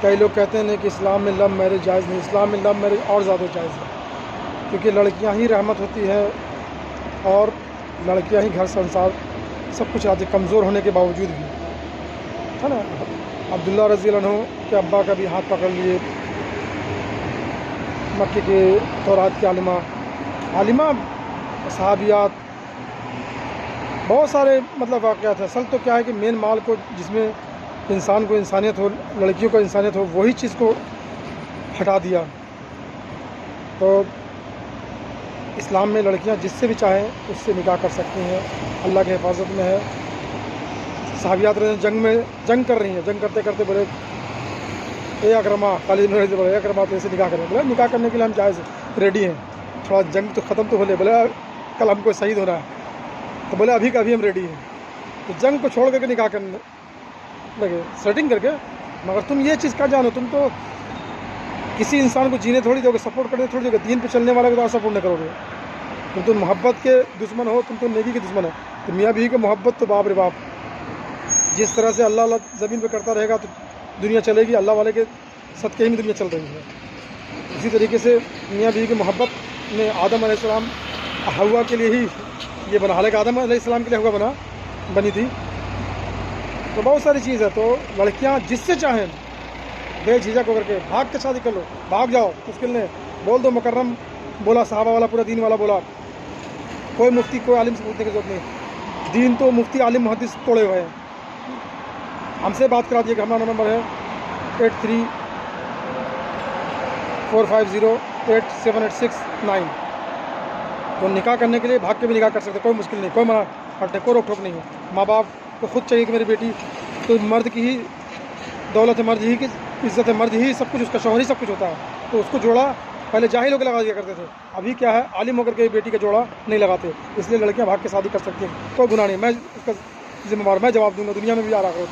کئی لوگ کہتے ہیں کہ اسلام میں لو میرج جائز نہیں، اسلام میں لو میرج اور زیادہ جائز ہے، کیونکہ لڑکیاں ہی رحمت ہوتی ہے اور لڑکیاں ہی گھر سنسار سب کچھ آتی، کمزور ہونے کے باوجود بھی، ہے نا۔ عبداللہ رضی اللہ عنہ کے ابا کا بھی ہاتھ پکڑ لیے، مکے کے تورات کی عالمہ صحابیات، بہت سارے مطلب واقعات ہیں۔ اصل تو کیا ہے کہ مین مال کو، جس میں انسان کو انسانیت ہو، لڑکیوں کو انسانیت ہو، وہی چیز کو ہٹا دیا۔ تو اسلام میں لڑکیاں جس سے بھی چاہیں اس سے نکاح کر سکتی ہیں، اللہ کی حفاظت میں ہے۔ صحابیات جنگ کر رہی ہیں، جنگ کرتے کرتے بولے اے اکرما، خالد بن بولے اے اکرما تو ایسے نکاح کریں، بولے نکاح کرنے کے لیے ہم جائز ریڈی ہیں، تھوڑا جنگ تو ختم تو ہو لے، بولے کل ہم کو شہید ہونا ہے، تو بولے ابھی کا ابھی ہم ریڈی ہیں۔ تو جنگ کو چھوڑ کر کے نکاح کرنے لگے، سیٹنگ کر کے۔ مگر تم یہ چیز کا جانو، تم تو کسی انسان کو جینے تھوڑی دو گے، سپورٹ کرنے تھوڑی دو گے، دین پہ چلنے والے کو تو سپورٹ نہیں کرو گے۔ تم تو محبت کے دشمن ہو، تم تو نیکی کے دشمن ہو۔ تو میاں بیوی کی محبت تو باپ رے باپ، جس طرح سے اللہ زمین پہ کرتا رہے گا تو دنیا چلے گی، اللہ والے کے صدقے ہی میں دنیا چل رہی ہے۔ اسی طریقے سے میاں بیوی کی محبت میں آدم علیہ السلام ہوا کے لیے ہی یہ بنا، حالانکہ آدم علیہ السلام کے لیے ہوا بنی تھی۔ تو بہت ساری چیز ہے۔ تو لڑکیاں جس سے چاہیں بے جھجک ہو کر کے بھاگ کے شادی کر لو، بھاگ جاؤ، مشکل نہیں، بول دو مکرم بولا، صحابہ والا پورا دین والا بولا، کوئی مفتی کوئی عالم سے پوچھنے کی ضرورت نہیں، دین تو مفتی عالم محدث توڑے ہوئے ہیں۔ ہم سے بات کرا دیے کہ ہمارا نمبر ہے 8345087869۔ تو نکاح کرنے کے لیے بھاگ کے بھی نکاح کر سکتے، کوئی مشکل نہیں، کوئی منع ہٹنے، کوئی روک ٹوک نہیں ہے۔ ماں باپ کو خود چاہیے کہ میری بیٹی تو مرد کی ہی دولت ہے، مرد ہی کی عزت ہے، مرد ہی سب کچھ، اس کا شوہر ہی سب کچھ ہوتا ہے۔ تو اس کو جوڑا پہلے جاہل ہو کے لگا دیا کرتے تھے، ابھی کیا ہے عالم ہو کر کے بیٹی کا جوڑا نہیں لگاتے، اس لیے لڑکیاں بھاگ کے شادی کر سکتی ہیں، کوئی گناہ نہیں۔ میں اس کا ذمہ وار، میں جواب دوں گا دنیا میں بھی آ رہا کروں۔